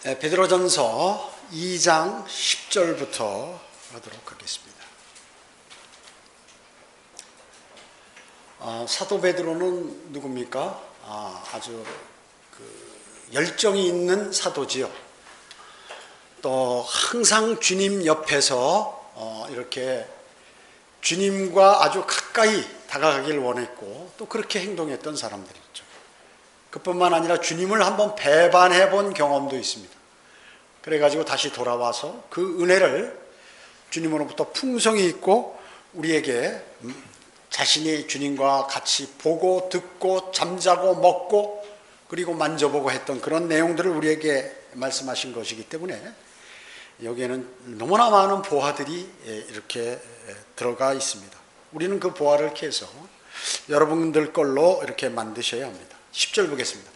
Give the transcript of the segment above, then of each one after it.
베드로전서 2장 10절부터 하도록 하겠습니다. 사도 베드로는 누굽니까? 아주 열정이 있는 사도지요. 또 항상 주님 옆에서 이렇게 주님과 아주 가까이 다가가길 원했고 또 그렇게 행동했던 사람들이죠. 그뿐만 아니라 주님을 한번 배반해 본 경험도 있습니다. 그래가지고 다시 돌아와서 그 은혜를 주님으로부터 풍성히 있고 우리에게 자신이 주님과 같이 보고 듣고 잠자고 먹고 그리고 만져보고 했던 그런 내용들을 우리에게 말씀하신 것이기 때문에 여기에는 너무나 많은 보화들이 이렇게 들어가 있습니다. 우리는 그 보화를 캐서 여러분들 걸로 이렇게 만드셔야 합니다. 10절 보겠습니다.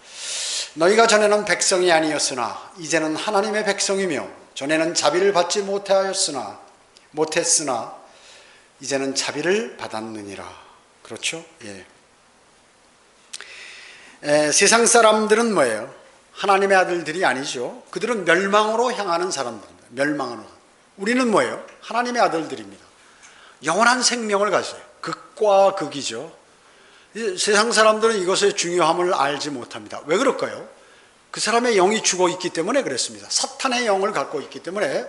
너희가 전에는 백성이 아니었으나 이제는 하나님의 백성이며 전에는 자비를 받지 못했으나 이제는 자비를 받았느니라. 그렇죠? 세상 사람들은 뭐예요? 하나님의 아들들이 아니죠. 그들은 멸망으로 향하는 사람들입니다. 멸망으로. 우리는 뭐예요? 하나님의 아들들입니다. 영원한 생명을 가져요. 극과 극이죠. 세상 사람들은 이것의 중요함을 알지 못합니다. 왜 그럴까요? 그 사람의 영이 죽어 있기 때문에 그렇습니다. 사탄의 영을 갖고 있기 때문에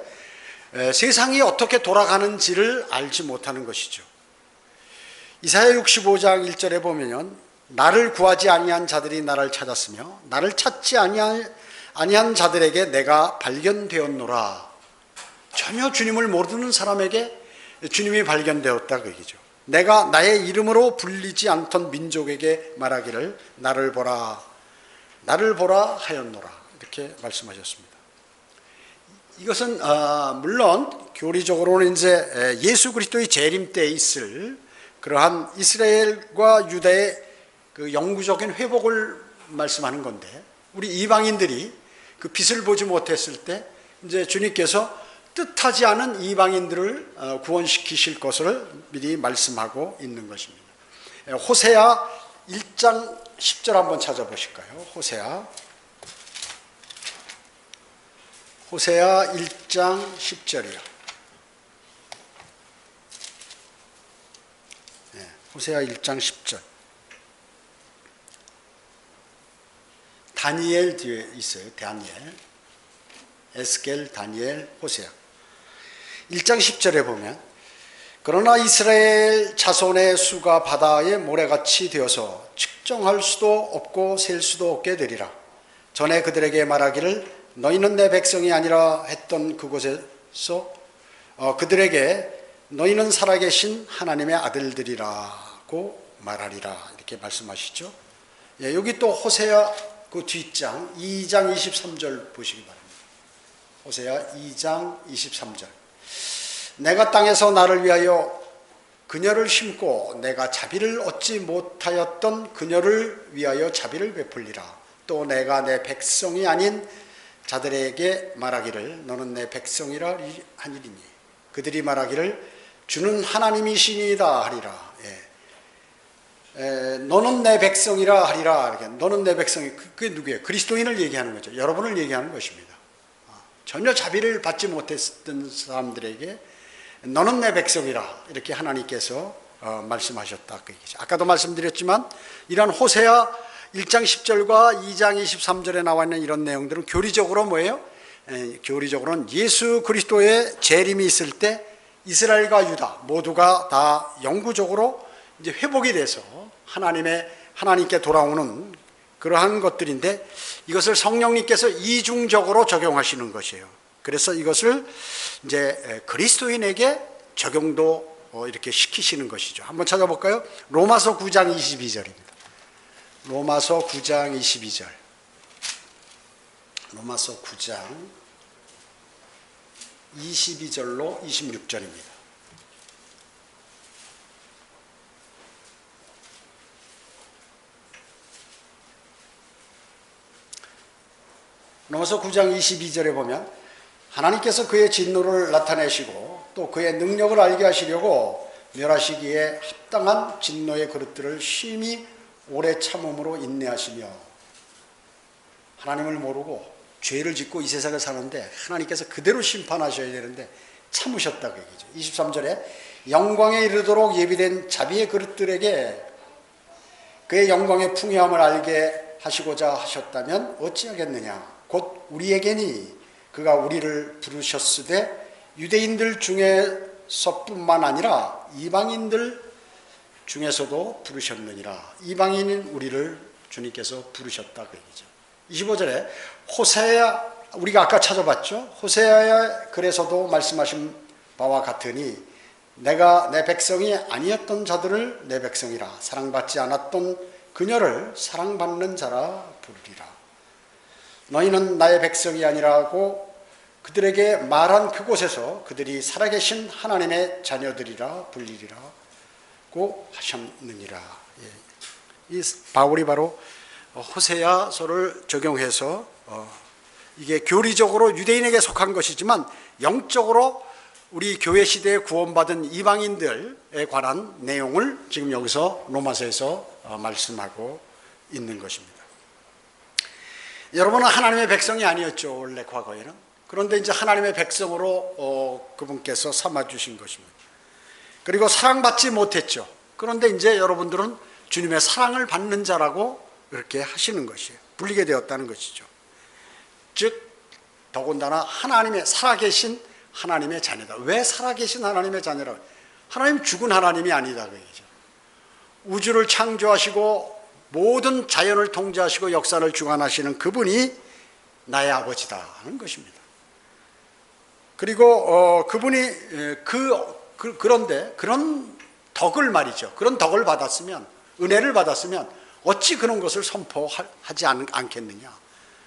세상이 어떻게 돌아가는지를 알지 못하는 것이죠. 이사야 65장 1절에 보면 나를 구하지 아니한 자들이 나를 찾았으며 나를 찾지 아니한 자들에게 내가 발견되었노라. 전혀 주님을 모르는 사람에게 주님이 발견되었다 그 얘기죠. 내가 나의 이름으로 불리지 않던 민족에게 말하기를 나를 보라 하였노라. 이렇게 말씀하셨습니다. 이것은 물론 교리적으로는 이제 예수 그리스도의 재림 때에 있을 그러한 이스라엘과 유다의 그 영구적인 회복을 말씀하는 건데 우리 이방인들이 그 빛을 보지 못했을 때 이제 주님께서 뜻하지 않은 이방인들을 구원시키실 것을 미리 말씀하고 있는 것입니다. 호세아 1장 10절 한번 찾아보실까요? 호세아 1장 10절이요. 호세아 1장 10절. 다니엘 뒤에 있어요. 다니엘, 에스겔, 다니엘, 호세아. 1장 10절에 보면 그러나 이스라엘 자손의 수가 바다의 모래같이 되어서 측정할 수도 없고 셀 수도 없게 되리라. 전에 그들에게 말하기를 너희는 내 백성이 아니라 했던 그곳에서 그들에게 너희는 살아계신 하나님의 아들들이라고 말하리라. 이렇게 말씀하시죠. 여기 또 호세아 그 뒷장 2장 23절 보시기 바랍니다. 호세아 2장 23절. 내가 땅에서 나를 위하여 그녀를 심고 내가 자비를 얻지 못하였던 그녀를 위하여 자비를 베풀리라. 또 내가 내 백성이 아닌 자들에게 말하기를 너는 내 백성이라 하니리니 그들이 말하기를 주는 하나님이시니이다 하리라. 너는 내 백성이라 하리라. 너는 내 백성이 그게 누구예요? 그리스도인을 얘기하는 거죠. 여러분을 얘기하는 것입니다. 전혀 자비를 받지 못했던 사람들에게 너는 내 백성이라 이렇게 하나님께서 말씀하셨다 그 얘기죠. 아까도 말씀드렸지만 이런 호세아 1장 10절과 2장 23절에 나와 있는 이런 내용들은 교리적으로 뭐예요? 교리적으로는 예수 그리스도의 재림이 있을 때 이스라엘과 유다 모두가 다 영구적으로 이제 회복이 돼서 하나님께 돌아오는 그러한 것들인데 이것을 성령님께서 이중적으로 적용하시는 것이에요. 그래서 이것을 이제 그리스도인에게 적용도 이렇게 시키시는 것이죠. 한번 찾아볼까요? 로마서 9장 22절입니다. 로마서 9장 22절. 로마서 9장 22절로 26절입니다. 로마서 9장 22절에 보면 하나님께서 그의 진노를 나타내시고 또 그의 능력을 알게 하시려고 멸하시기에 합당한 진노의 그릇들을 심히 오래 참음으로 인내하시며 하나님을 모르고 죄를 짓고 이 세상을 사는데 하나님께서 그대로 심판하셔야 되는데 참으셨다고 얘기죠. 23절에 영광에 이르도록 예비된 자비의 그릇들에게 그의 영광의 풍요함을 알게 하시고자 하셨다면 어찌하겠느냐. 곧 우리에게니 그가 우리를 부르셨으되 유대인들 중에서뿐만 아니라 이방인들 중에서도 부르셨느니라. 이방인인 우리를 주님께서 부르셨다 그 얘기죠. 25절에 호세아, 우리가 아까 찾아봤죠. 호세아의 글에서도 말씀하신 바와 같으니 내가 내 백성이 아니었던 자들을 내 백성이라, 사랑받지 않았던 그녀를 사랑받는 자라 부르리라. 너희는 나의 백성이 아니라고 그들에게 말한 그곳에서 그들이 살아계신 하나님의 자녀들이라 불리리라고 하셨느니라. 이 바울이 바로 호세아서를 적용해서 이게 교리적으로 유대인에게 속한 것이지만 영적으로 우리 교회 시대에 구원받은 이방인들에 관한 내용을 지금 여기서 로마서에서 말씀하고 있는 것입니다. 여러분은 하나님의 백성이 아니었죠, 원래 과거에는. 그런데 이제 하나님의 백성으로 그분께서 삼아주신 것입니다. 그리고 사랑받지 못했죠. 그런데 이제 여러분들은 주님의 사랑을 받는 자라고 이렇게 하시는 것이에요. 불리게 되었다는 것이죠. 즉 더군다나 하나님의 살아계신 하나님의 자녀다. 왜 살아계신 하나님의 자녀라고? 하나님 죽은 하나님이 아니다 그 얘기죠. 우주를 창조하시고 모든 자연을 통제하시고 역사를 주관하시는 그분이 나의 아버지다 하는 것입니다. 그리고 그분이 그런데 그런 덕을 말이죠. 그런 덕을 받았으면, 은혜를 받았으면 어찌 그런 것을 선포하지 않겠느냐.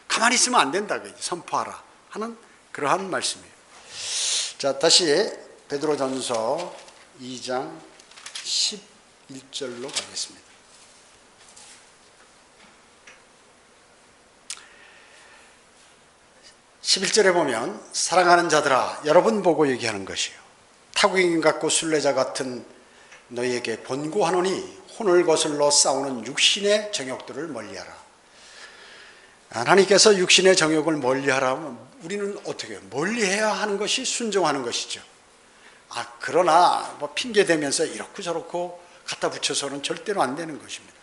가만히 있으면 안 된다 그 얘기죠. 선포하라 하는 그러한 말씀이에요. 자, 다시 베드로전서 2장 11절로 가겠습니다. (11절에) 보면 사랑하는 자들아 여러분 보고 얘기하는 것이요 타국인 같고 순례자 같은 너희에게 권고하노니 혼을 거슬러 싸우는 육신의 정욕들을 멀리하라. 하나님께서 육신의 정욕을 멀리하라면 우리는 어떻게 해요? 멀리해야 하는 것이 순종하는 것이죠. 그러나 뭐 핑계대면서 이렇고 저렇고 갖다 붙여서는 절대로 안 되는 것입니다.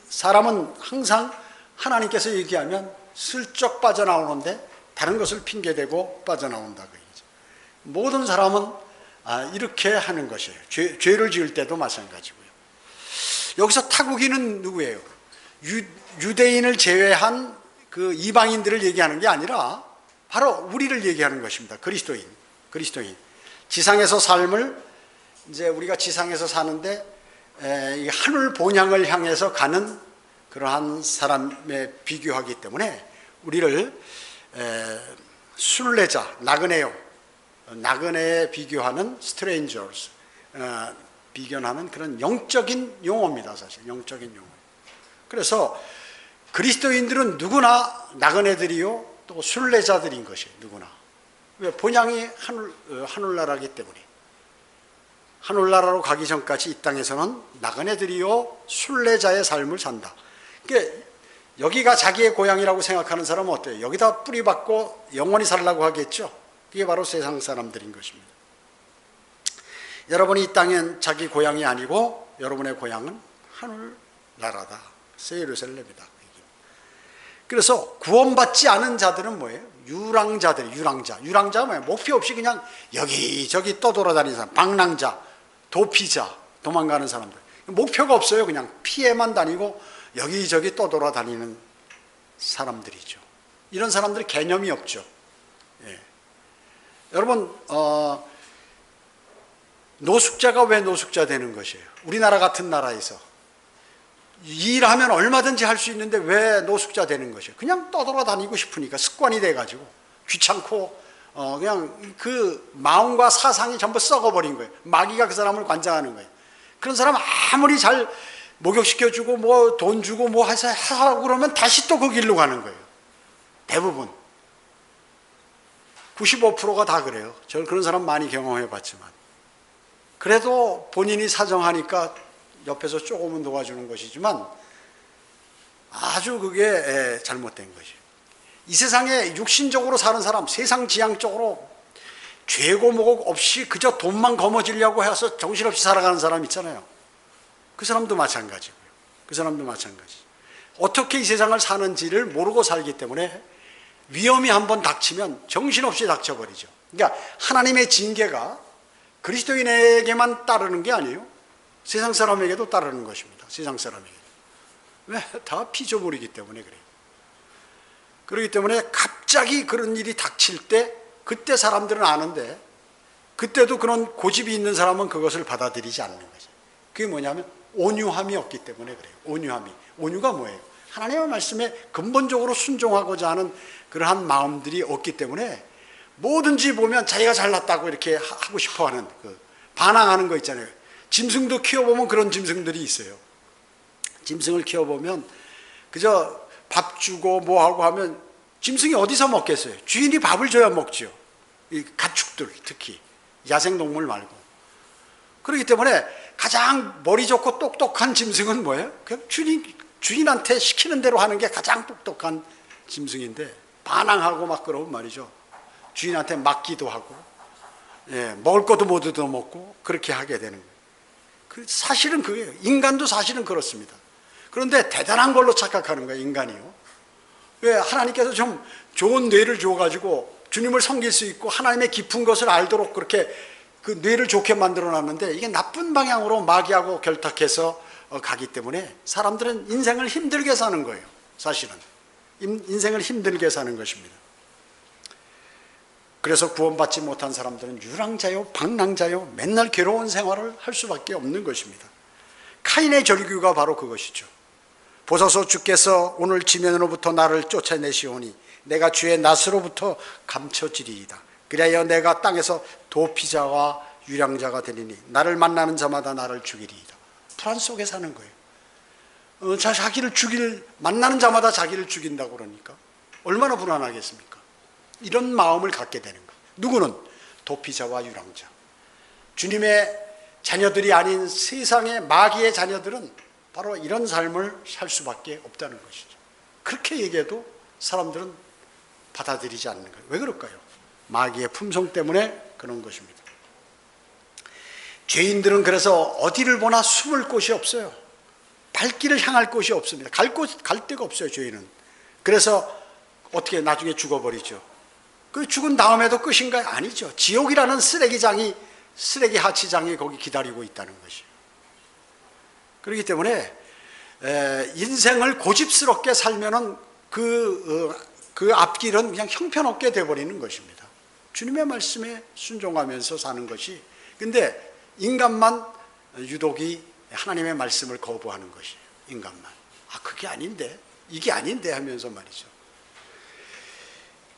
사람은 항상 하나님께서 얘기하면 슬쩍 빠져나오는데 다른 것을 핑계대고 빠져나온다 그 얘기죠. 모든 사람은 이렇게 하는 것이에요. 죄를 지을 때도 마찬가지고요. 여기서 타국인은 누구예요? 유대인을 제외한 그 이방인들을 얘기하는 게 아니라 바로 우리를 얘기하는 것입니다. 그리스도인. 지상에서 삶을 이제 우리가 지상에서 사는데 하늘 본향을 향해서 가는 그러한 사람에 비교하기 때문에 우리를 순례자, 나그네에 비교하는 strangers, 비교하는 그런 영적인 용어입니다. 사실 영적인 용어. 그래서 그리스도인들은 누구나 나그네들이요 또 순례자들인 것이에요. 누구나. 왜? 본향이 하늘나라이기 때문에. 하늘나라로 가기 전까지 이 땅에서는 나그네들이요 순례자의 삶을 산다. 그러니까 여기가 자기의 고향이라고 생각하는 사람은 어때요? 여기다 뿌리박고 영원히 살라고 하겠죠. 그게 바로 세상 사람들인 것입니다. 여러분이 이 땅은 자기 고향이 아니고 여러분의 고향은 하늘나라다. 예루살렘이다. 그래서 구원받지 않은 자들은 뭐예요? 유랑자가 뭐예요? 목표 없이 그냥 여기저기 떠돌아다니는 사람, 방랑자, 도피자, 도망가는 사람들. 목표가 없어요. 그냥 피해만 다니고 여기저기 떠돌아다니는 사람들이죠. 이런 사람들 개념이 없죠. 예. 여러분 노숙자가 왜 노숙자 되는 것이에요? 우리나라 같은 나라에서 일하면 얼마든지 할 수 있는데 왜 노숙자 되는 것이에요? 그냥 떠돌아다니고 싶으니까 습관이 돼가지고 귀찮고 그냥 그 마음과 사상이 전부 썩어버린 거예요. 마귀가 그 사람을 관장하는 거예요. 그런 사람 아무리 잘 목욕시켜주고 뭐 돈 주고 뭐 해서 하고 그러면 다시 또 그 길로 가는 거예요. 대부분 95%가 다 그래요. 저는 그런 사람 많이 경험해 봤지만 그래도 본인이 사정하니까 옆에서 조금은 도와주는 것이지만 아주 그게 잘못된 것이에요. 이 세상에 육신적으로 사는 사람, 세상 지향적으로 죄고 뭐고 없이 그저 돈만 거머쥐려고 해서 정신없이 살아가는 사람 있잖아요. 그 사람도 마찬가지고요. 그 사람도 마찬가지. 어떻게 이 세상을 사는지를 모르고 살기 때문에 위험이 한번 닥치면 정신없이 닥쳐버리죠. 그러니까 하나님의 징계가 그리스도인에게만 따르는 게 아니에요. 세상 사람에게도 따르는 것입니다. 세상 사람에게. 왜? 다 피조물이기 때문에 그래요. 그렇기 때문에 갑자기 그런 일이 닥칠 때 그때 사람들은 아는데 그때도 그런 고집이 있는 사람은 그것을 받아들이지 않는 거죠. 그게 뭐냐면 온유함이 없기 때문에 그래요. 온유함이. 온유가 뭐예요? 하나님의 말씀에 근본적으로 순종하고자 하는 그러한 마음들이 없기 때문에 뭐든지 보면 자기가 잘났다고 이렇게 하고 싶어하는 반항하는 거 있잖아요. 짐승도 키워보면 그런 짐승들이 있어요. 짐승을 키워보면 그저 밥 주고 뭐하고 하면 짐승이 어디서 먹겠어요? 주인이 밥을 줘야 먹죠. 이 가축들 특히 야생동물 말고. 그렇기 때문에 가장 머리 좋고 똑똑한 짐승은 뭐예요? 그냥 주인한테 시키는 대로 하는 게 가장 똑똑한 짐승인데 반항하고 막 그러면 말이죠. 주인한테 맡기도 하고 먹을 것도 못 얻어먹고 그렇게 하게 되는 거예요. 사실은 그게요. 인간도 사실은 그렇습니다. 그런데 대단한 걸로 착각하는 거예요. 인간이요. 왜? 하나님께서 좀 좋은 뇌를 줘가지고 주님을 섬길 수 있고 하나님의 깊은 것을 알도록 그렇게 그 뇌를 좋게 만들어 놨는데 이게 나쁜 방향으로 마귀하고 결탁해서 가기 때문에 사람들은 인생을 힘들게 사는 거예요. 사실은 인생을 힘들게 사는 것입니다. 그래서 구원받지 못한 사람들은 유랑자요 방랑자요 맨날 괴로운 생활을 할 수밖에 없는 것입니다. 카인의 절규가 바로 그것이죠. 보소서 주께서 오늘 지면으로부터 나를 쫓아내시오니 내가 주의 낫으로부터 감춰지리이다. 그리하여 내가 땅에서 도피자와 유랑자가 되리니 나를 만나는 자마다 나를 죽이리이다. 불안 속에 사는 거예요. 자기를 만나는 자마다 자기를 죽인다고 그러니까 얼마나 불안하겠습니까? 이런 마음을 갖게 되는 거예요. 누구는? 도피자와 유랑자. 주님의 자녀들이 아닌 세상의 마귀의 자녀들은 바로 이런 삶을 살 수밖에 없다는 것이죠. 그렇게 얘기해도 사람들은 받아들이지 않는 거예요. 왜 그럴까요? 마귀의 품성 때문에 그런 것입니다. 죄인들은 그래서 어디를 보나 숨을 곳이 없어요. 발길을 향할 곳이 없습니다. 갈 데가 없어요, 죄인은. 그래서 어떻게 나중에 죽어버리죠. 그 죽은 다음에도 끝인가요? 아니죠. 지옥이라는 쓰레기 하치장이 거기 기다리고 있다는 것이에요. 그렇기 때문에 인생을 고집스럽게 살면은 그 앞길은 그냥 형편없게 돼버리는 것입니다. 주님의 말씀에 순종하면서 사는 것이. 근데 인간만 유독이 하나님의 말씀을 거부하는 것이에요. 인간만. 그게 아닌데, 이게 아닌데 하면서 말이죠.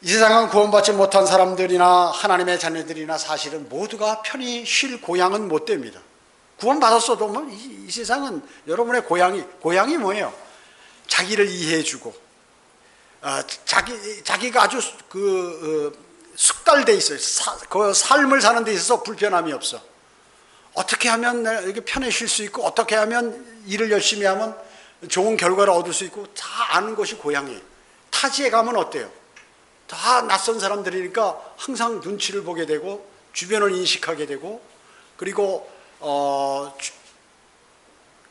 이 세상은 구원받지 못한 사람들이나 하나님의 자녀들이나 사실은 모두가 편히 쉴 고향은 못 됩니다. 구원받았어도 뭐 이 세상은 여러분의 고향이 뭐예요? 자기를 이해해주고 자기가 아주 숙달돼 있어요. 그 삶을 사는 데 있어서 불편함이 없어. 어떻게 하면 이렇게 편히 쉴 수 있고 어떻게 하면 일을 열심히 하면 좋은 결과를 얻을 수 있고 다 아는 것이 고향이에요. 타지에 가면 어때요? 다 낯선 사람들이니까 항상 눈치를 보게 되고 주변을 인식하게 되고 그리고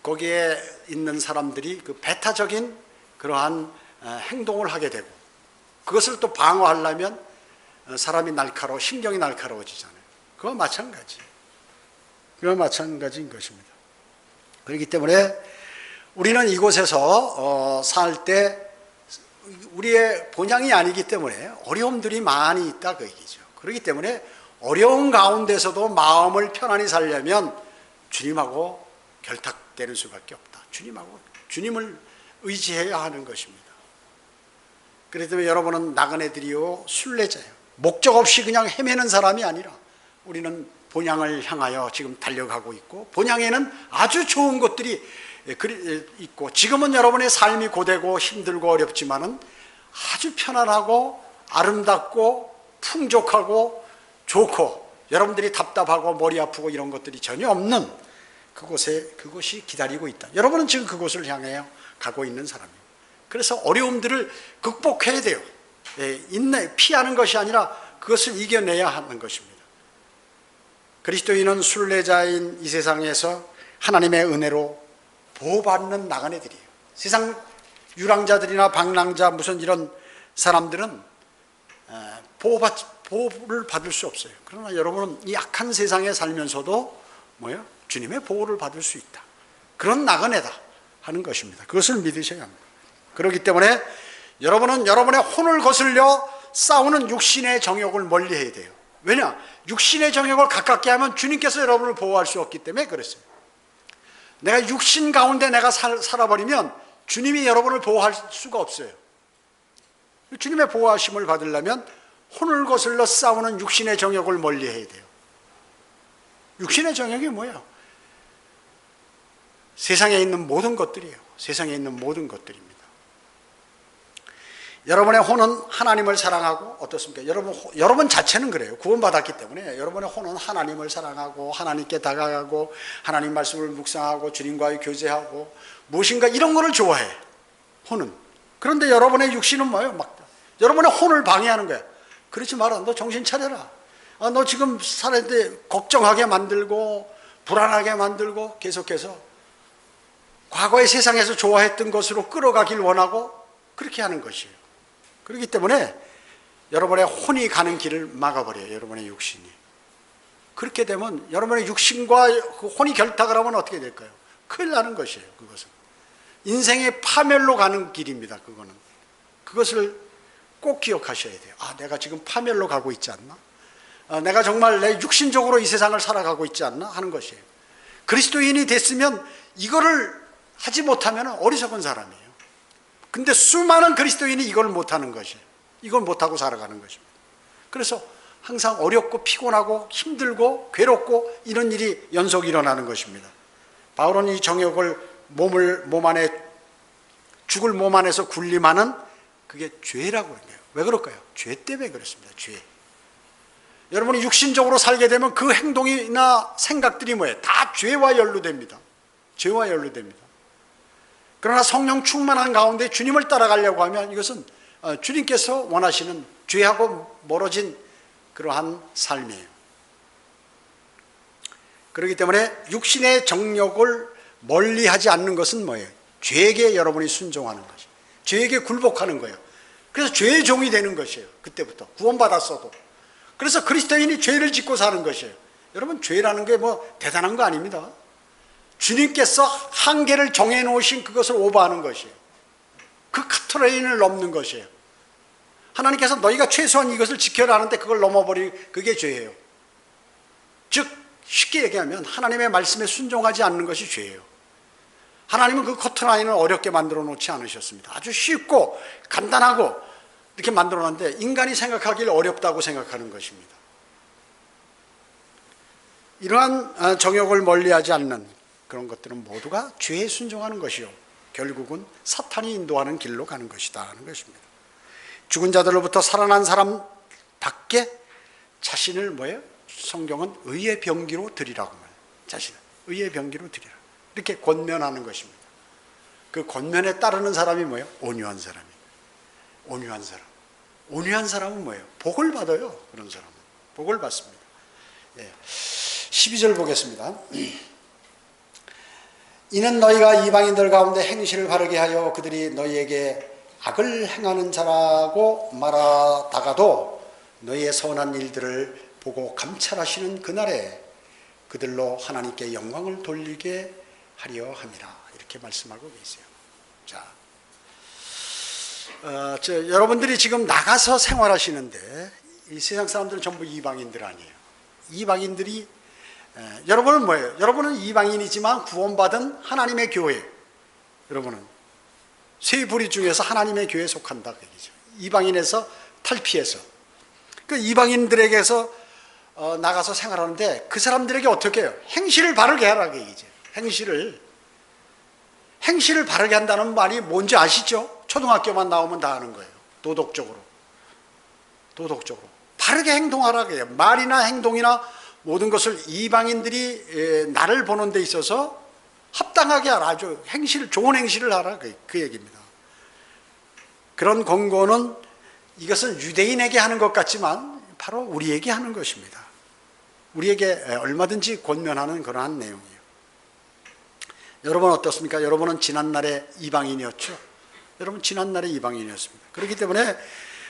거기에 있는 사람들이 그 배타적인 그러한 행동을 하게 되고 그것을 또 방어하려면 사람이 신경이 날카로워지잖아요. 그거 마찬가지인 것입니다. 그렇기 때문에 우리는 이곳에서 살 때 우리의 본향이 아니기 때문에 어려움들이 많이 있다 그 얘기죠. 그렇기 때문에 어려운 가운데서도 마음을 편안히 살려면 주님하고 결탁되는 수밖에 없다. 주님을 의지해야 하는 것입니다. 그렇기 때문에 여러분은 나그네들이요 술래자예요. 목적 없이 그냥 헤매는 사람이 아니라 우리는 본향을 향하여 지금 달려가고 있고 본향에는 아주 좋은 것들이 있고 지금은 여러분의 삶이 고되고 힘들고 어렵지만은 아주 편안하고 아름답고 풍족하고 좋고 여러분들이 답답하고 머리 아프고 이런 것들이 전혀 없는 그곳이 기다리고 있다. 여러분은 지금 그곳을 향해 가고 있는 사람이에요. 그래서 어려움들을 극복해야 돼요. 피하는 것이 아니라 그것을 이겨내야 하는 것입니다. 그리스도인은 순례자인 이 세상에서 하나님의 은혜로 보호받는 나그네들이에요. 세상 유랑자들이나 방랑자 무슨 이런 사람들은 보호를 받을 수 없어요. 그러나 여러분은 이 악한 세상에 살면서도 주님의 보호를 받을 수 있다. 그런 나그네다 하는 것입니다. 그것을 믿으셔야 합니다. 그렇기 때문에 여러분은 여러분의 혼을 거슬려 싸우는 육신의 정욕을 멀리해야 돼요. 왜냐? 육신의 정욕을 가깝게 하면 주님께서 여러분을 보호할 수 없기 때문에 그랬어요. 내가 육신 가운데 내가 살아버리면 주님이 여러분을 보호할 수가 없어요. 주님의 보호하심을 받으려면 혼을 거슬러 싸우는 육신의 정욕을 멀리해야 돼요. 육신의 정욕이 뭐예요? 세상에 있는 모든 것들이에요. 세상에 있는 모든 것들입니다. 여러분의 혼은 하나님을 사랑하고 어떻습니까? 여러분 자체는 그래요. 구원받았기 때문에 여러분의 혼은 하나님을 사랑하고 하나님께 다가가고 하나님 말씀을 묵상하고 주님과의 교제하고 무엇인가 이런 거를 좋아해. 혼은. 그런데 여러분의 육신은 뭐예요? 여러분의 혼을 방해하는 거야. 그러지 마라. 너 정신 차려라. 너 지금 살았는데 걱정하게 만들고 불안하게 만들고 계속해서 과거의 세상에서 좋아했던 것으로 끌어가길 원하고 그렇게 하는 것이에요. 그렇기 때문에 여러분의 혼이 가는 길을 막아버려요. 여러분의 육신이. 그렇게 되면 여러분의 육신과 그 혼이 결탁을 하면 어떻게 될까요? 큰일 나는 것이에요. 그것은 인생의 파멸로 가는 길입니다. 그거는. 그것을 꼭 기억하셔야 돼요. 내가 지금 파멸로 가고 있지 않나? 내가 정말 내 육신적으로 이 세상을 살아가고 있지 않나? 하는 것이에요. 그리스도인이 됐으면 이거를 하지 못하면 어리석은 사람이에요. 근데 수많은 그리스도인이 이걸 못하는 것이에요. 이걸 못하고 살아가는 것입니다. 그래서 항상 어렵고 피곤하고 힘들고 괴롭고 이런 일이 연속 일어나는 것입니다. 바울은 이 정욕을 몸 안에 죽을 몸 안에서 군림하는 그게 죄라고 그런 거예요. 왜 그럴까요? 죄 때문에 그렇습니다. 죄. 여러분이 육신적으로 살게 되면 그 행동이나 생각들이 뭐예요? 다 죄와 연루됩니다. 죄와 연루됩니다. 그러나 성령 충만한 가운데 주님을 따라가려고 하면 이것은 주님께서 원하시는 죄하고 멀어진 그러한 삶이에요. 그렇기 때문에 육신의 정욕을 멀리하지 않는 것은 뭐예요? 죄에게 여러분이 순종하는 것이에요. 죄에게 굴복하는 거예요. 그래서 죄의 종이 되는 것이에요. 그때부터 구원받았어도. 그래서 그리스도인이 죄를 짓고 사는 것이에요. 여러분 죄라는 게 뭐 대단한 거 아닙니다. 주님께서 한계를 정해놓으신 그것을 오버하는 것이에요. 그 카트레인을 넘는 것이에요. 하나님께서 너희가 최소한 이것을 지켜라 하는데 그걸 넘어버리 그게 죄예요. 즉 쉽게 얘기하면 하나님의 말씀에 순종하지 않는 것이 죄예요. 하나님은 그 커트라인을 어렵게 만들어 놓지 않으셨습니다. 아주 쉽고 간단하고 이렇게 만들어 놨는데 인간이 생각하기를 어렵다고 생각하는 것입니다. 이러한 정욕을 멀리하지 않는 그런 것들은 모두가 죄에 순종하는 것이요 결국은 사탄이 인도하는 길로 가는 것이다 하는 것입니다. 죽은 자들로부터 살아난 사람답게 자신을 뭐예요? 성경은 의의 병기로 드리라고 말해요. 자신을 의의 병기로 드리라. 이렇게 권면하는 것입니다. 그 권면에 따르는 사람이 뭐예요? 온유한 사람이에요. 온유한 사람. 온유한 사람은 뭐예요? 복을 받아요. 그런 사람은. 복을 받습니다. 12절 보겠습니다. 이는 너희가 이방인들 가운데 행실을 바르게 하여 그들이 너희에게 악을 행하는 자라고 말하다가도 너희의 선한 일들을 보고 감찰하시는 그날에 그들로 하나님께 영광을 돌리게 하려 함이라. 이렇게 말씀하고 계세요. 자, 여러분들이 지금 나가서 생활하시는데 이 세상 사람들은 전부 이방인들 아니에요. 이방인들이 여러분은 뭐예요? 여러분은 이방인이지만 구원받은 하나님의 교회. 여러분은 세 부리 중에서 하나님의 교회에 속한다 그 얘기죠. 이방인에서 탈피해서 그 이방인들에게서 나가서 생활하는데 그 사람들에게 어떻게 해요? 행실을 바르게 하라 그 얘기죠. 행실을 바르게 한다는 말이 뭔지 아시죠? 초등학교만 나오면 다 아는 거예요. 도덕적으로 바르게 행동하라 그래요. 말이나 행동이나 모든 것을 이방인들이 나를 보는 데 있어서 합당하게 하라. 아주 좋은 행실을 하라 그 얘기입니다. 그런 권고는 이것은 유대인에게 하는 것 같지만 바로 우리에게 하는 것입니다. 우리에게 얼마든지 권면하는 그러한 내용이에요. 여러분 어떻습니까? 여러분은 지난날에 이방인이었죠? 여러분 지난날에 이방인이었습니다. 그렇기 때문에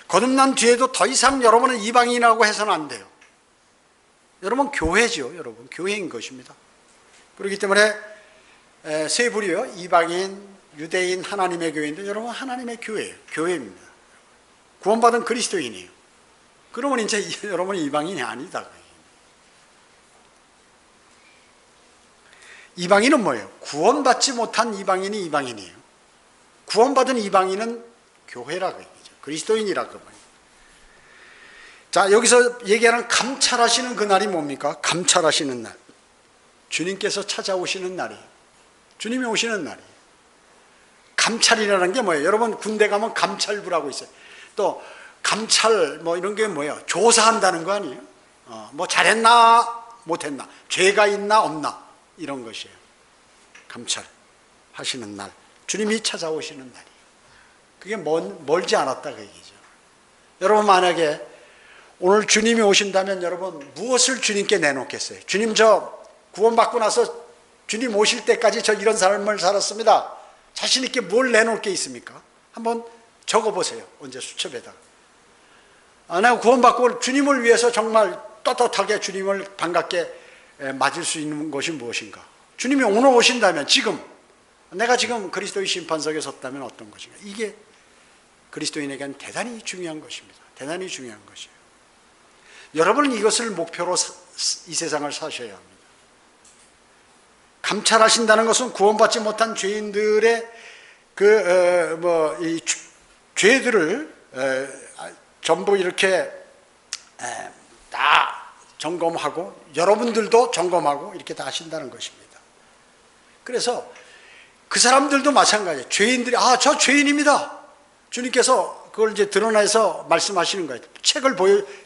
거듭난 뒤에도 더 이상 여러분은 이방인이라고 해서는 안 돼요. 여러분 교회죠. 여러분 교회인 것입니다. 그렇기 때문에 세 부류요. 이방인, 유대인, 하나님의 교회인데 여러분 하나님의 교회예요. 교회입니다. 구원받은 그리스도인이에요. 그러면 이제 여러분이 이방인이 아니다. 이방인은 뭐예요? 구원받지 못한 이방인이 이방인이에요. 구원받은 이방인은 교회라고 얘기죠. 그리스도인이라고 말이에요. 자, 여기서 얘기하는 감찰하시는 그날이 뭡니까? 감찰하시는 날. 주님께서 찾아오시는 날이에요. 주님이 오시는 날이에요. 감찰이라는 게 뭐예요? 여러분 군대 가면 감찰부라고 있어요. 또 감찰 뭐 이런 게 뭐예요? 조사한다는 거 아니에요? 뭐 잘했나 못했나, 죄가 있나 없나 이런 것이에요. 감찰하시는 날, 주님이 찾아오시는 날이에요. 그게 멀지 않았다 그 얘기죠. 여러분 만약에 오늘 주님이 오신다면 여러분 무엇을 주님께 내놓겠어요? 주님 저 구원받고 나서 주님 오실 때까지 저 이런 삶을 살았습니다. 자신 있게 뭘 내놓을 게 있습니까? 한번 적어보세요. 언제 수첩에다가. 내가 구원받고 주님을 위해서 정말 떳떳하게 주님을 반갑게 맞을 수 있는 것이 무엇인가? 주님이 오늘 오신다면 지금 내가 지금 그리스도의 심판석에 섰다면 어떤 것인가? 이게 그리스도인에게는 대단히 중요한 것입니다. 대단히 중요한 것이에요. 여러분은 이것을 목표로 이 세상을 사셔야 합니다. 감찰하신다는 것은 구원받지 못한 죄인들의 이 죄들을 전부 이렇게 다 점검하고 여러분들도 점검하고 이렇게 다 하신다는 것입니다. 그래서 그 사람들도 마찬가지예요. 죄인들이 저 죄인입니다. 주님께서 그걸 이제 드러내서 말씀하시는 거예요.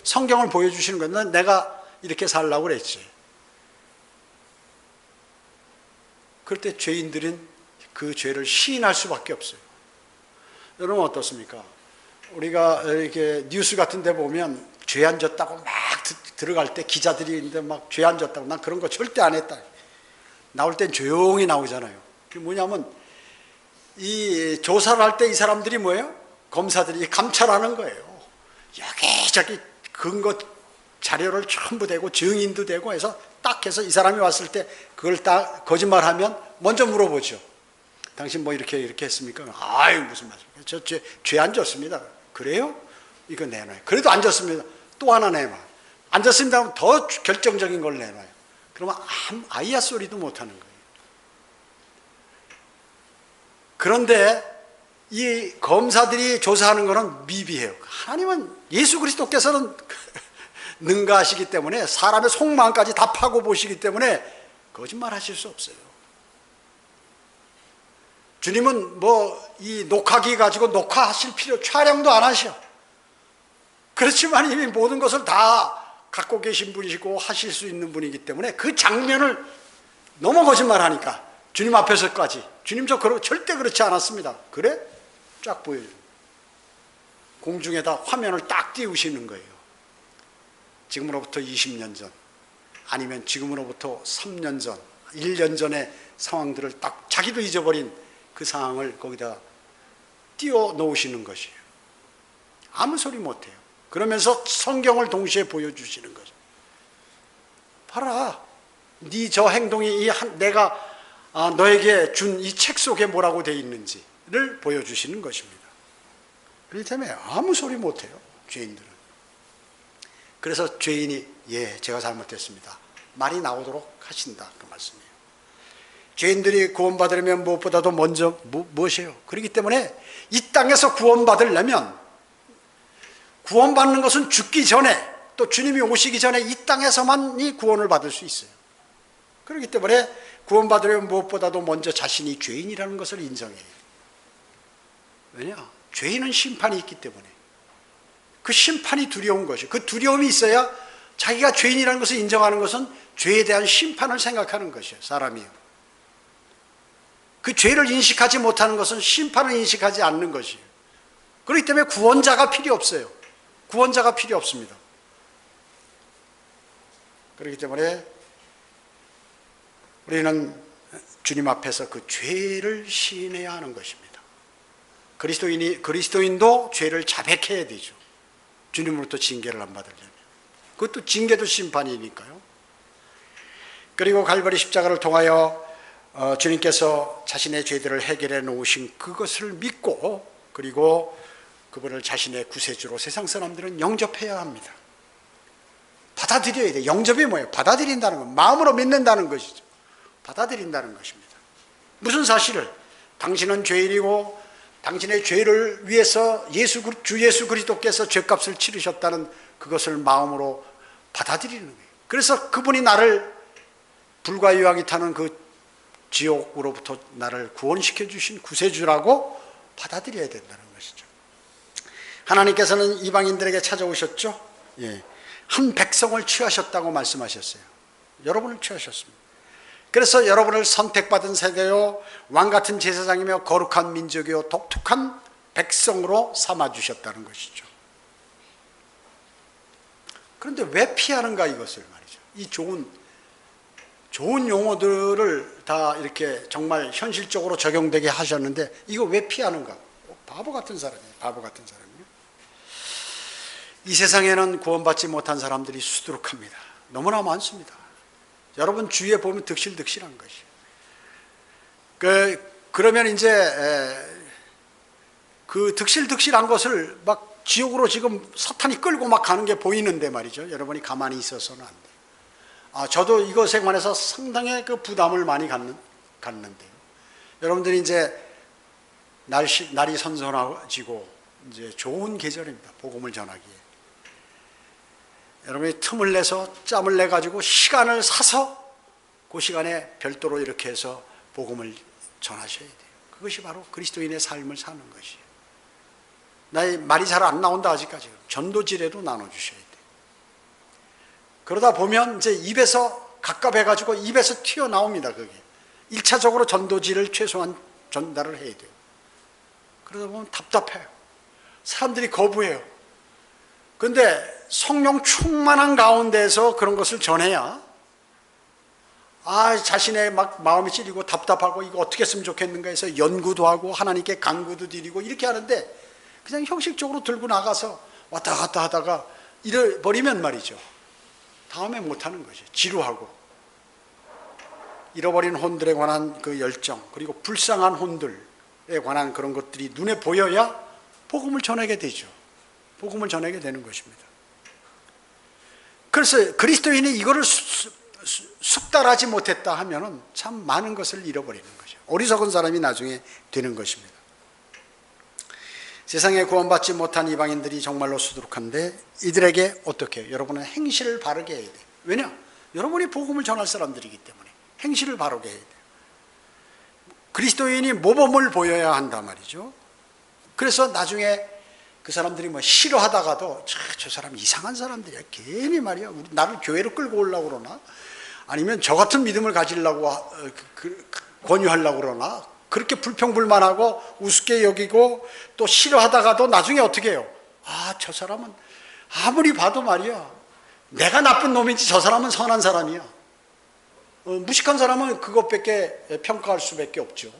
성경을 보여주시는 거예요. 내가 이렇게 살라고 그랬지. 그럴 때 죄인들은 그 죄를 시인할 수밖에 없어요. 여러분 어떻습니까? 우리가 이렇게 뉴스 같은 데 보면 죄 안 졌다고 막 들어갈 때 기자들이 있는데 막 죄 안 졌다고, 난 그런 거 절대 안 했다. 나올 땐 조용히 나오잖아요. 그게 뭐냐면 이 조사를 할 때 이 사람들이 뭐예요? 검사들이 감찰하는 거예요. 여기저기 근거 자료를 전부 대고 증인도 되고 해서 딱 해서 이 사람이 왔을 때 그걸 딱 거짓말하면 먼저 물어보죠. 당신 뭐 이렇게 했습니까? 아유 무슨 말이에요? 저 죄 안 졌습니다. 그래요? 이거 내놔요. 그래도 안 졌습니다. 또 하나 내놔요. 안 졌습니다 하면 더 결정적인 걸 내놔요. 그러면 아이야 소리도 못하는 거예요. 그런데 이 검사들이 조사하는 거는 미비해요. 하나님은 예수 그리스도께서는 능가하시기 때문에 사람의 속마음까지 다 파고 보시기 때문에 거짓말 하실 수 없어요. 주님은 뭐 이 녹화기 가지고 녹화하실 촬영도 안 하셔. 그렇지만 이미 모든 것을 다 갖고 계신 분이시고 하실 수 있는 분이기 때문에 그 장면을 너무 거짓말하니까 주님 앞에서까지, 주님 저 절대 그렇지 않았습니다. 그래? 쫙 보여줘요. 공중에다 화면을 딱 띄우시는 거예요. 지금으로부터 20년 전, 아니면 지금으로부터 3년 전, 1년 전의 상황들을 딱 자기도 잊어버린 그 상황을 거기다 띄워 놓으시는 것이에요. 아무 소리 못해요. 그러면서 성경을 동시에 보여주시는 거죠. 봐라, 네 저 행동이 내가 너에게 준 이 책 속에 뭐라고 되어 있는지를 보여주시는 것입니다. 그렇기 때문에 아무 소리 못해요, 죄인들은. 그래서 죄인이 제가 잘못했습니다 말이 나오도록 하신다, 그 말씀이에요. 죄인들이 구원받으려면 무엇보다도 먼저 무엇이에요? 그렇기 때문에 이 땅에서 구원받으려면, 구원받는 것은 죽기 전에, 또 주님이 오시기 전에 이 땅에서만 이 구원을 받을 수 있어요. 그렇기 때문에 구원받으려면 무엇보다도 먼저 자신이 죄인이라는 것을 인정해요. 왜냐? 죄인은 심판이 있기 때문에. 그 심판이 두려운 것이에요. 그 두려움이 있어야 자기가 죄인이라는 것을 인정하는 것은 죄에 대한 심판을 생각하는 것이에요. 사람이요. 그 죄를 인식하지 못하는 것은 심판을 인식하지 않는 것이에요. 그렇기 때문에 구원자가 필요 없어요. 구원자가 필요 없습니다. 그렇기 때문에 우리는 주님 앞에서 그 죄를 시인해야 하는 것입니다. 그리스도인도 죄를 자백해야 되죠. 주님으로부터 징계를 안 받으려면. 그것도 징계도 심판이니까요. 그리고 갈보리 십자가를 통하여 주님께서 자신의 죄들을 해결해 놓으신 그것을 믿고, 그리고 그분을 자신의 구세주로 세상 사람들은 영접해야 합니다. 받아들여야 돼요. 영접이 뭐예요? 받아들인다는 것, 마음으로 믿는다는 것이죠. 받아들인다는 것입니다. 무슨 사실을? 당신은 죄인이고 당신의 죄를 위해서 주 예수 그리스도께서 죄값을 치르셨다는 그것을 마음으로 받아들이는 거예요. 그래서 그분이 나를 불과 유황이 타는 그 지옥으로부터 나를 구원시켜 주신 구세주라고 받아들여야 된다는 것이죠. 하나님께서는 이방인들에게 찾아오셨죠. 예. 한 백성을 취하셨다고 말씀하셨어요. 여러분을 취하셨습니다. 그래서 여러분을 선택받은 세대요, 왕같은 제사장이며 거룩한 민족이요, 독특한 백성으로 삼아주셨다는 것이죠. 그런데 왜 피하는가 이것을 말이죠. 이 좋은 용어들을 다 이렇게 정말 현실적으로 적용되게 하셨는데 이거 왜 피하는가? 바보 같은 사람이에요. 바보 같은 사람이요. 이 세상에는 구원받지 못한 사람들이 수두룩합니다. 너무나 많습니다. 여러분 주위에 보면 득실득실한 것이에요. 그러면 이제 그 득실득실한 것을 막 지옥으로 지금 사탄이 끌고 막 가는 게 보이는데 말이죠. 여러분이 가만히 있어서는 안 돼요. 저도 이것에 관해서 상당히 그 부담을 많이 갖는데요. 여러분들이 이제 날이 선선해지고 이제 좋은 계절입니다. 복음을 전하기에. 여러분이 틈을 내서 짬을 내 가지고 시간을 사서 그 시간에 별도로 이렇게 해서 복음을 전하셔야 돼요. 그것이 바로 그리스도인의 삶을 사는 것이에요. 나의 말이 잘 안 나온다 아직까지. 전도지례로 나눠주셔야 돼요. 그러다 보면 이제 입에서 갑갑해가지고 입에서 튀어나옵니다. 그게 1차적으로 전도지를 최소한 전달을 해야 돼요. 그러다 보면 답답해요. 사람들이 거부해요. 그런데 성령 충만한 가운데서 그런 것을 전해야 자신의 막 마음이 찔리고 답답하고 이거 어떻게 했으면 좋겠는가 해서 연구도 하고 하나님께 간구도 드리고 이렇게 하는데 그냥 형식적으로 들고 나가서 왔다 갔다 하다가 잃어버리면 말이죠. 다음에 못하는 거죠. 지루하고 잃어버린 혼들에 관한 그 열정, 그리고 불쌍한 혼들에 관한 그런 것들이 눈에 보여야 복음을 전하게 되죠. 복음을 전하게 되는 것입니다. 그래서 그리스도인이 이거를 숙달하지 못했다 하면은 참 많은 것을 잃어버리는 거죠. 어리석은 사람이 나중에 되는 것입니다. 세상에 구원받지 못한 이방인들이 정말로 수두룩한데 이들에게 어떻게 해요? 여러분은 행실을 바르게 해야 돼요. 왜냐? 여러분이 복음을 전할 사람들이기 때문에 행실을 바르게 해야 돼요. 그리스도인이 모범을 보여야 한단 말이죠. 그래서 나중에 그 사람들이 뭐 싫어하다가도 저 사람 이상한 사람들이야. 괜히 말이야. 나를 교회로 끌고 오려고 그러나? 아니면 저 같은 믿음을 가지려고 권유하려고 그러나? 그렇게 불평불만하고 우습게 여기고 또 싫어하다가도 나중에 어떻게 해요? 저 사람은 아무리 봐도 말이야. 내가 나쁜 놈이지 저 사람은 선한 사람이야. 무식한 사람은 그것밖에 평가할 수밖에 없죠.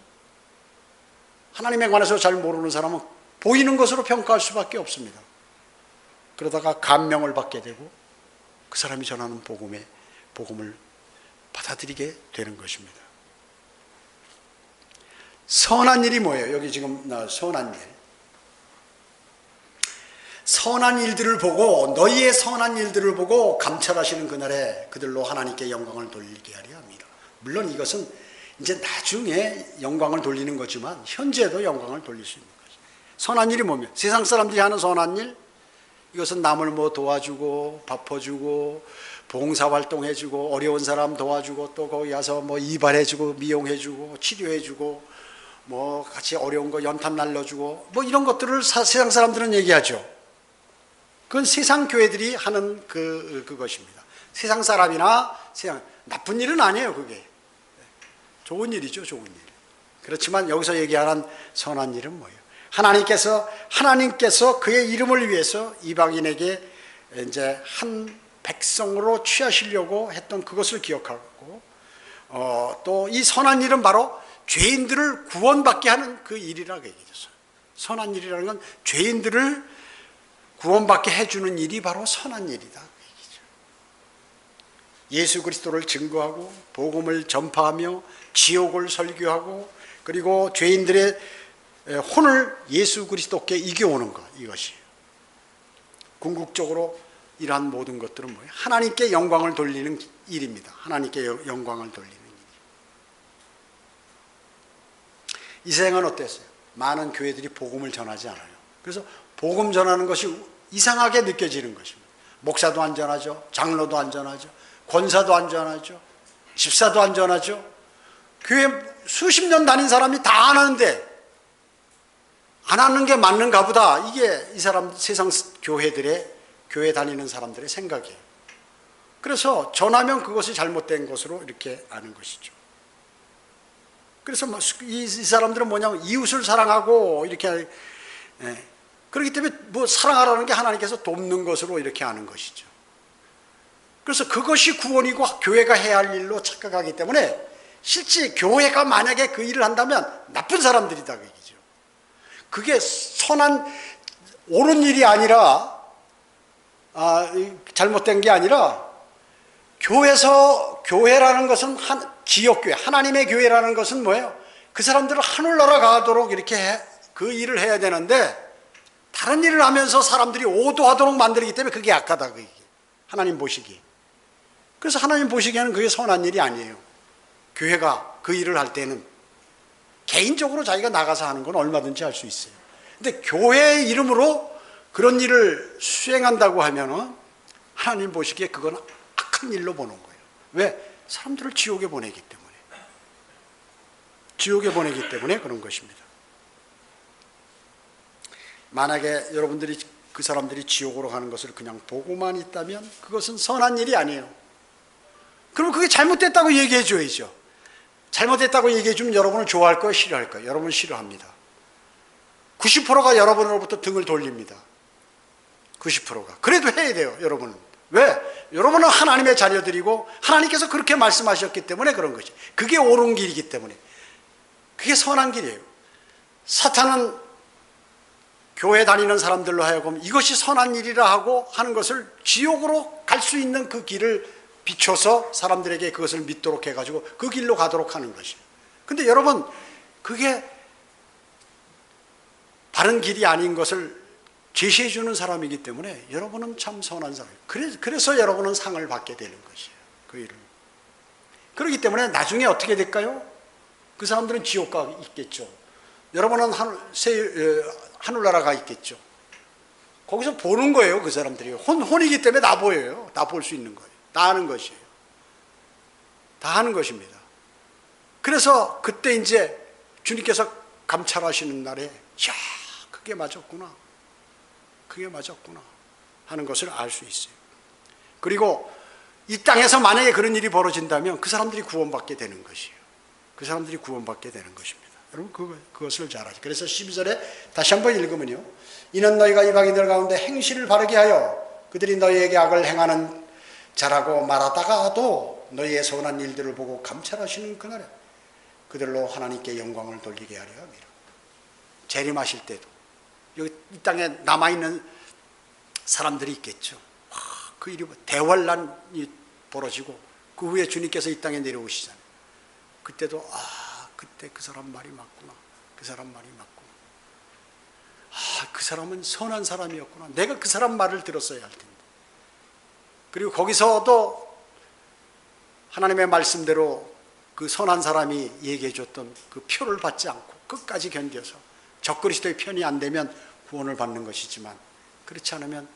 하나님에 관해서 잘 모르는 사람은 보이는 것으로 평가할 수밖에 없습니다. 그러다가 감명을 받게 되고 그 사람이 전하는 복음을 받아들이게 되는 것입니다. 선한 일이 뭐예요? 여기 지금 선한 일. 선한 일들을 보고 너희의 선한 일들을 보고 감찰하시는 그날에 그들로 하나님께 영광을 돌리게 하려 합니다. 물론 이것은 이제 나중에 영광을 돌리는 거지만 현재도 영광을 돌릴 수 있는 거죠. 선한 일이 뭐냐? 세상 사람들이 하는 선한 일, 이것은 남을 뭐 도와주고 밥퍼주고 봉사활동해주고 어려운 사람 도와주고 또 거기 가서 뭐 이발해주고 미용해주고 치료해주고 뭐 같이 어려운 거 연탄 날려주고 뭐 이런 것들을 세상 사람들은 얘기하죠. 그건 세상 교회들이 하는 그것입니다. 세상 사람이나 나쁜 일은 아니에요. 그게 좋은 일이죠. 좋은 일. 그렇지만 여기서 얘기하는 선한 일은 뭐예요? 하나님께서 그의 이름을 위해서 이방인에게 이제 한 백성으로 취하시려고 했던 그것을 기억하고, 또 이 선한 일은 바로 죄인들을 구원받게 하는 그 일이라고 얘기했어요. 선한 일이라는 건 죄인들을 구원받게 해주는 일이 바로 선한 일이다. 예수 그리스도를 증거하고 복음을 전파하며 지옥을 설교하고, 그리고 죄인들의 혼을 예수 그리스도께 이겨오는 것, 이것이에요. 궁극적으로 이러한 모든 것들은 뭐예요? 하나님께 영광을 돌리는 일입니다. 하나님께 영광을 돌리는 일. 이 세상은 어땠어요? 많은 교회들이 복음을 전하지 않아요. 그래서 복음 전하는 것이 이상하게 느껴지는 것입니다. 목사도 안 전하죠. 장로도 안 전하죠. 권사도 안 전하죠. 집사도 안 전하죠. 교회 수십 년 다닌 사람이 다 안 하는데, 안 하는 게 맞는가 보다. 이게 이 사람 세상 교회 다니는 사람들의 생각이에요. 그래서 전하면 그것이 잘못된 것으로 이렇게 아는 것이죠. 그래서 이 사람들은 뭐냐면 이웃을 사랑하고 이렇게, 그렇기 때문에 뭐 사랑하라는 게 하나님께서 돕는 것으로 이렇게 아는 것이죠. 그래서 그것이 구원이고 교회가 해야 할 일로 착각하기 때문에, 실제 교회가 만약에 그 일을 한다면 나쁜 사람들이다 그 얘기죠. 그게 선한 옳은 일이 아니라, 잘못된 게 아니라, 교회라는 것은 지역교회, 하나님의 교회라는 것은 뭐예요? 그 사람들을 하늘나라 가도록 이렇게 그 일을 해야 되는데, 다른 일을 하면서 사람들이 오도하도록 만들기 때문에 그게 악하다 그 얘기. 하나님 보시기. 그래서 하나님 보시기에는 그게 선한 일이 아니에요. 교회가 그 일을 할 때는 개인적으로 자기가 나가서 하는 건 얼마든지 할 수 있어요. 근데 교회의 이름으로 그런 일을 수행한다고 하면은 하나님 보시기에 그건 악한 일로 보는 거예요. 왜? 사람들을 지옥에 보내기 때문에. 지옥에 보내기 때문에 그런 것입니다. 만약에 여러분들이 그 사람들이 지옥으로 가는 것을 그냥 보고만 있다면 그것은 선한 일이 아니에요. 그럼 그게 잘못됐다고 얘기해 줘야죠. 잘못됐다고 얘기해 주면 여러분을 좋아할 거예요, 싫어할 거예요? 여러분 싫어합니다. 90%가 여러분으로부터 등을 돌립니다. 90%가. 그래도 해야 돼요, 여러분은. 왜? 여러분은 하나님의 자녀들이고 하나님께서 그렇게 말씀하셨기 때문에 그런 것이. 그게 옳은 길이기 때문에. 그게 선한 길이에요. 사탄은 교회 다니는 사람들로 하여금 이것이 선한 일이라 하고 하는 것을 지옥으로 갈 수 있는 그 길을 비춰서 사람들에게 그것을 믿도록 해가지고 그 길로 가도록 하는 것이에요. 근데 여러분, 그게 바른 길이 아닌 것을 제시해 주는 사람이기 때문에 여러분은 참 선한 사람이에요. 그래서 여러분은 상을 받게 되는 것이에요. 그 일을. 그렇기 때문에 나중에 어떻게 될까요? 그 사람들은 지옥 가 있겠죠. 여러분은 하늘나라가 있겠죠. 거기서 보는 거예요, 그 사람들이. 혼이기 때문에 다 보여요. 다 볼 수 있는 거예요. 다 하는 것이에요. 다 하는 것입니다. 그래서 그때 이제 주님께서 감찰하시는 날에, 야, 그게 맞았구나. 그게 맞았구나. 하는 것을 알 수 있어요. 그리고 이 땅에서 만약에 그런 일이 벌어진다면 그 사람들이 구원받게 되는 것이에요. 그 사람들이 구원받게 되는 것입니다. 여러분, 그것을 잘 아시죠. 그래서 12절에 다시 한번 읽으면요. 이는 너희가 이방인들 가운데 행실을 바르게 하여 그들이 너희에게 악을 행하는 자라고 말하다가도 너희의 선한 일들을 보고 감찰하시는 그날에 그들로 하나님께 영광을 돌리게 하려 함이라. 재림하실 때도 여기 이 땅에 남아있는 사람들이 있겠죠. 그 일이 대환란이 벌어지고 그 후에 주님께서 이 땅에 내려오시잖아요. 그때도 그때 그 사람 말이 맞구나. 그 사람 말이 맞구나. 그 사람은 선한 사람이었구나. 내가 그 사람 말을 들었어야 할 텐데. 그리고 거기서도 하나님의 말씀대로 그 선한 사람이 얘기해 줬던 그 표를 받지 않고 끝까지 견뎌서 적그리스도의 편이 안 되면 구원을 받는 것이지만, 그렇지 않으면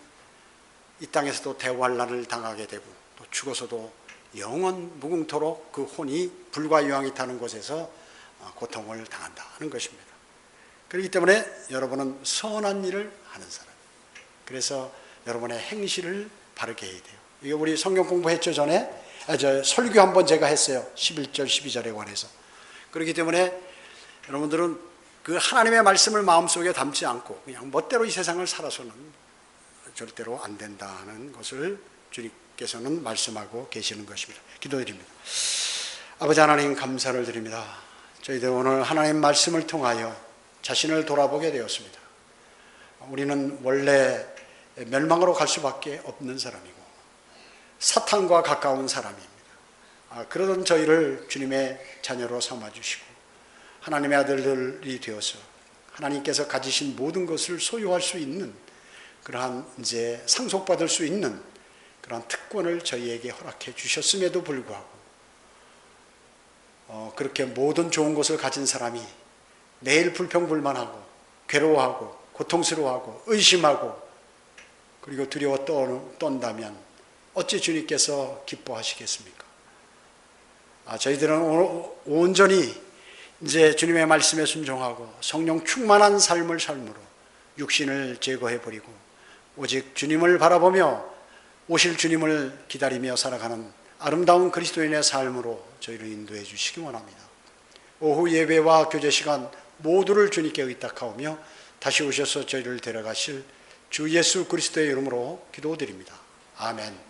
이 땅에서도 대환란을 당하게 되고 또 죽어서도 영원 무궁토록 그 혼이 불과 유황이 타는 곳에서 고통을 당한다 하는 것입니다. 그렇기 때문에 여러분은 선한 일을 하는 사람. 그래서 여러분의 행실을 바르게 해야 돼요. 이거 우리 성경 공부했죠, 전에? 설교 한번 제가 했어요. 11절, 12절에 관해서. 그렇기 때문에 여러분들은 그 하나님의 말씀을 마음속에 담지 않고 그냥 멋대로 이 세상을 살아서는 절대로 안 된다는 것을 주님께서는 말씀하고 계시는 것입니다. 기도드립니다. 아버지 하나님, 감사를 드립니다. 저희들 오늘 하나님 말씀을 통하여 자신을 돌아보게 되었습니다. 우리는 원래 멸망으로 갈 수밖에 없는 사람이고 사탄과 가까운 사람입니다. 그러던 저희를 주님의 자녀로 삼아주시고 하나님의 아들들이 되어서 하나님께서 가지신 모든 것을 소유할 수 있는 그러한 이제 상속받을 수 있는 그러한 특권을 저희에게 허락해 주셨음에도 불구하고 그렇게 모든 좋은 것을 가진 사람이 매일 불평불만하고 괴로워하고 고통스러워하고 의심하고 그리고 두려워 떤다면 어찌 주님께서 기뻐하시겠습니까? 저희들은 온전히 이제 주님의 말씀에 순종하고 성령 충만한 삶을 삶으로 육신을 제거해버리고 오직 주님을 바라보며 오실 주님을 기다리며 살아가는 아름다운 그리스도인의 삶으로 저희를 인도해 주시기 원합니다. 오후 예배와 교제 시간 모두를 주님께 의탁하오며 다시 오셔서 저희를 데려가실 주 예수 그리스도의 이름으로 기도드립니다. 아멘.